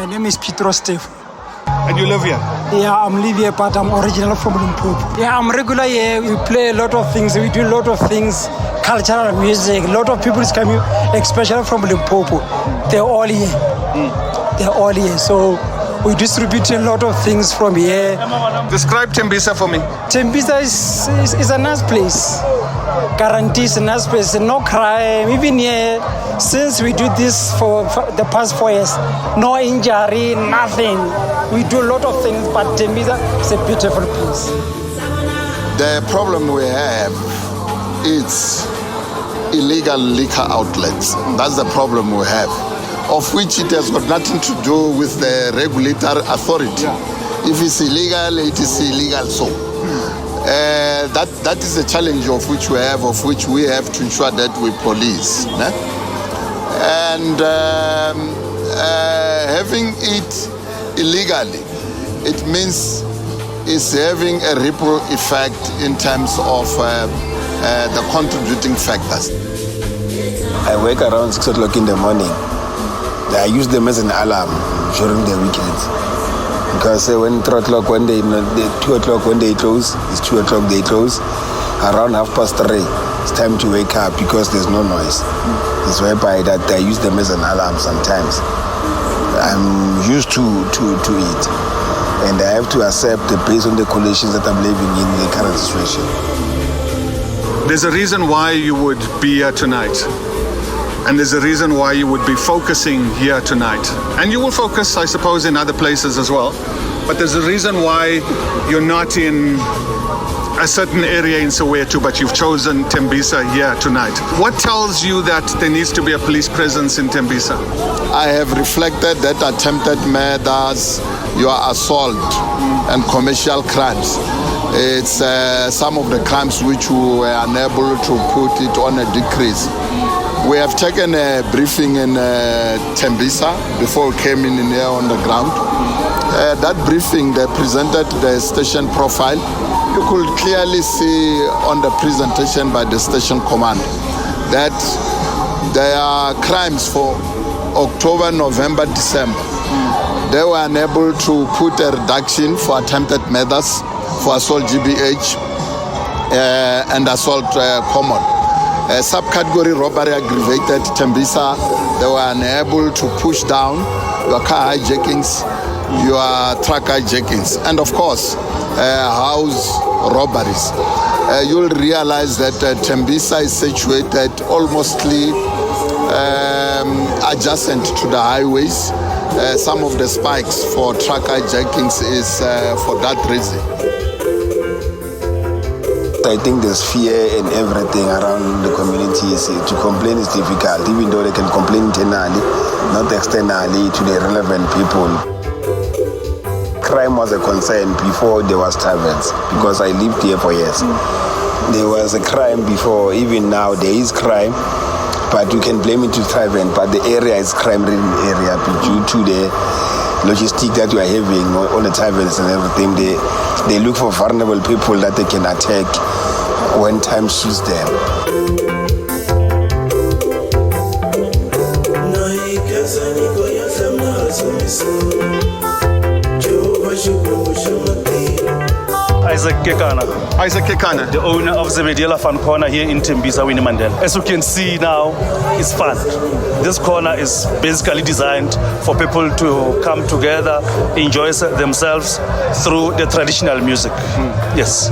name is Petro Steve. And you live here? Yeah, I'm live here, but I'm original from Limpopo. Yeah, I'm regular here. We play a lot of things. We do a lot of things, cultural music. A lot of people is coming, especially from Limpopo. They're all here. They're all here. So we distribute a lot of things from here. Describe Tembisa for me. Tembisa is a nice place. Guarantees a nice place. No crime. Even here, since we do this for the past 4 years, no injury, nothing. We do a lot of things, but Tembisa is a beautiful place. The problem we have is illegal liquor outlets. That's the problem we have, of which it has got nothing to do with the regulatory authority. If it's illegal, it is illegal so. That is a challenge of which we have to ensure that we police. And having it illegally, it means it's having a ripple effect in terms of the contributing factors. I wake around 6 o'clock in the morning. I use them as an alarm during the weekends. Because when 3 o'clock when 2 o'clock when they close, it's 2 o'clock they close. Around 3:30, it's time to wake up because there's no noise. It's whereby that I use them as an alarm sometimes. I'm used to it. And I have to accept based on the conditions that I'm living in the current situation. There's a reason why you would be here tonight. And there's a reason why you would be focusing here tonight. And you will focus, I suppose, in other places as well. But there's a reason why you're not in a certain area in Soweto, but you've chosen Tembisa here tonight. What tells you that there needs to be a police presence in Tembisa? I have reflected that attempted murders, your assault, and commercial crimes. It's some of the crimes which we were unable to put it on a decrease. We have taken a briefing in Tembisa before we came in here on the ground. That briefing, they presented the station profile. You could clearly see on the presentation by the station command that there are crimes for October, November, December. They were unable to put a reduction for attempted murders, for assault GBH, and assault common. Subcategory robbery aggravated Tembisa, they were unable to push down your car hijackings, your truck hijackings, and of course, house robberies. You'll realize that Tembisa is situated almostly adjacent to the highways. Some of the spikes for truck hijackings is for that reason. I think there's fear and everything around the community. To complain is difficult, even though they can complain internally, not externally to the relevant people. Crime was a concern before there was Taverns, because I lived here for years. There was a crime before, even now there is crime, but you can blame it to Taverns, but the area is crime-ridden area due to the logistic that you are having on the Taverns and everything. They look for vulnerable people that they can attack when time suits them. Isaac Kekana, the owner of the Zebediela Fun Corner here in Tembisa, Winnie Mandela. As you can see now, it's fun. This corner is basically designed for people to come together, enjoy themselves through the traditional music. Yes.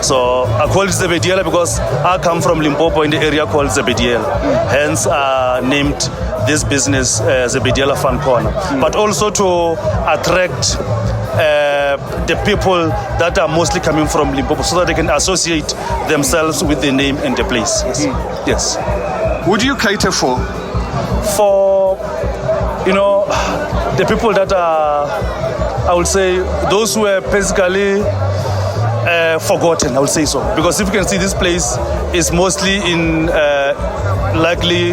So I call it Zebediela because I come from Limpopo in the area called Zebediela. Hence I named this business Zebediela Fun Corner. But also to attract the people that are mostly coming from Limpopo so that they can associate themselves with the name and the place. Yes. Yes. Who do you cater for? For, the people that are, I would say, those who are basically forgotten, I would say so. Because if you can see, this place is mostly in likely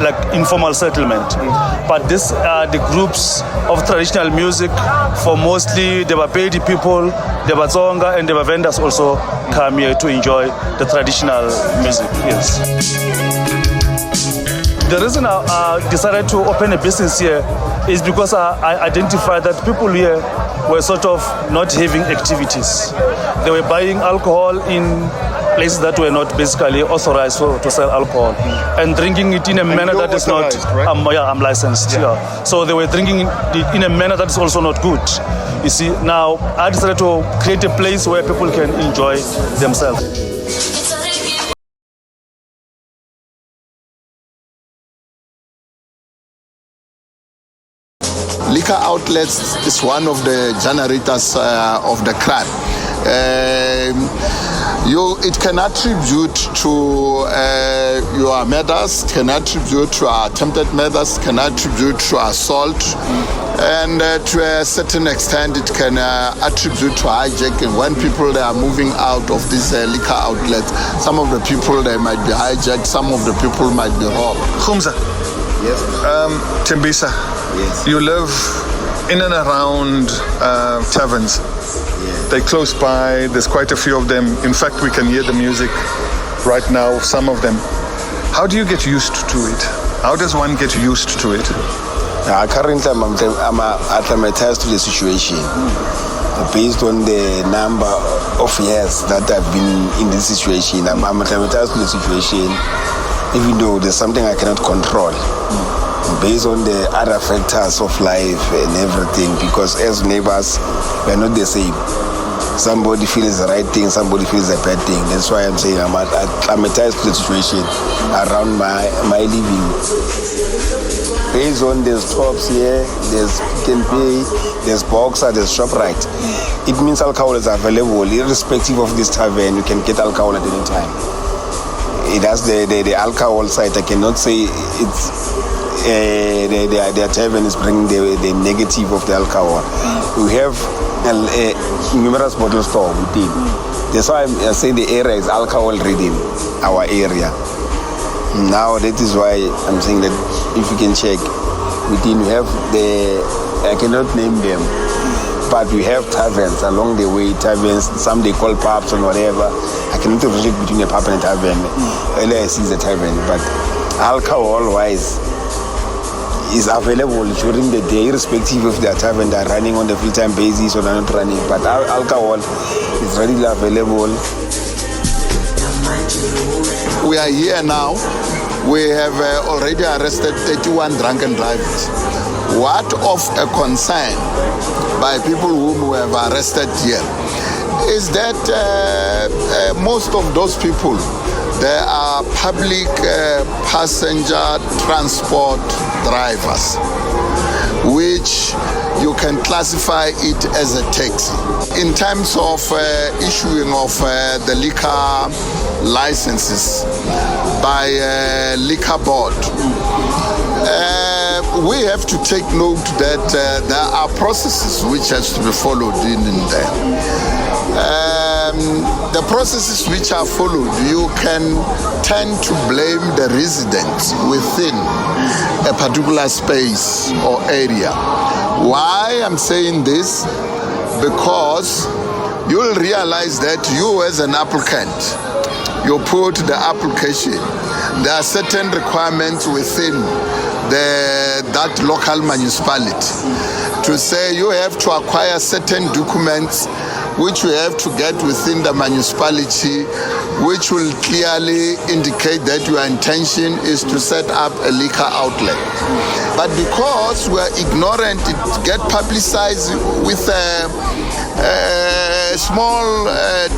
like informal settlement. But these are the groups of traditional music for mostly the Bapedi people, the Batsonga, and the vendors also come here to enjoy the traditional music. Yes. The reason I decided to open a business here is because I identified that people here were sort of not having activities. They were buying alcohol in places that were not basically authorized to sell alcohol and drinking it in a manner that is not. Right? I'm licensed. Yeah. So they were drinking it in a manner that is also not good. You see, now I decided to create a place where people can enjoy themselves. Liquor outlets is one of the generators of the crime. It can attribute to your murders, can attribute to attempted murders, can attribute to assault, and to a certain extent it can attribute to hijacking. When people they are moving out of these liquor outlets, some of the people they might be hijacked, some of the people might be robbed. Khumza, Yes. Tembisa, Yes. you live in and around Taverns. They're close by. There's quite a few of them. In fact, we can hear the music right now, some of them. How do you get used to it? How does one get used to it? Currently, I'm acclimatized to the situation. Based on the number of years that I've been in this situation, I'm acclimatized to the situation, even though there's something I cannot control. Based on the other factors of life and everything, because as neighbors, we're not the same. Somebody feels the right thing, somebody feels the bad thing. That's why I'm saying I'm acclimatized to the situation around my living. Based on there's shops here, there's Pick n Pay, there's Boxer, there's ShopRite. It means alcohol is available, irrespective of this tavern. You can get alcohol at any time. It has the alcohol side. I cannot say it's their tavern is bringing the negative of the alcohol. We have numerous bottle store within. That's why I'm saying the area is alcohol reading, our area. Now that is why I'm saying that if you can check within, we have I cannot name them, but we have taverns along the way, taverns, some they call pubs and whatever. I cannot differentiate between a pub and a tavern. LAS is a tavern, but alcohol-wise, is available during the day, irrespective of their tavern they're running on the full-time basis or they're not running. But alcohol is readily available. We are here now. We have already arrested 31 drunken drivers. What of a concern by people whom we have arrested here is that most of those people, they are public passenger transport drivers, which you can classify it as a taxi. In terms of issuing of the liquor licenses by liquor board, we have to take note that there are processes which has to be followed in there. The processes which are followed, you can tend to blame the residents within a particular space or area. Why I'm saying this? Because you'll realize that you as an applicant, you put the application, there are certain requirements within that local municipality to say you have to acquire certain documents which you have to get within the municipality, which will clearly indicate that your intention is to set up a liquor outlet. But because we are ignorant, it get publicized with a small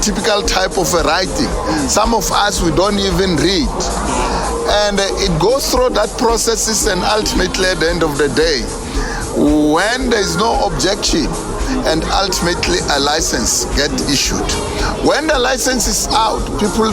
typical type of a writing. Some of us, we don't even read. And it goes through that processes, and ultimately at the end of the day, when there is no objection, and ultimately a license get issued. When the license is out, people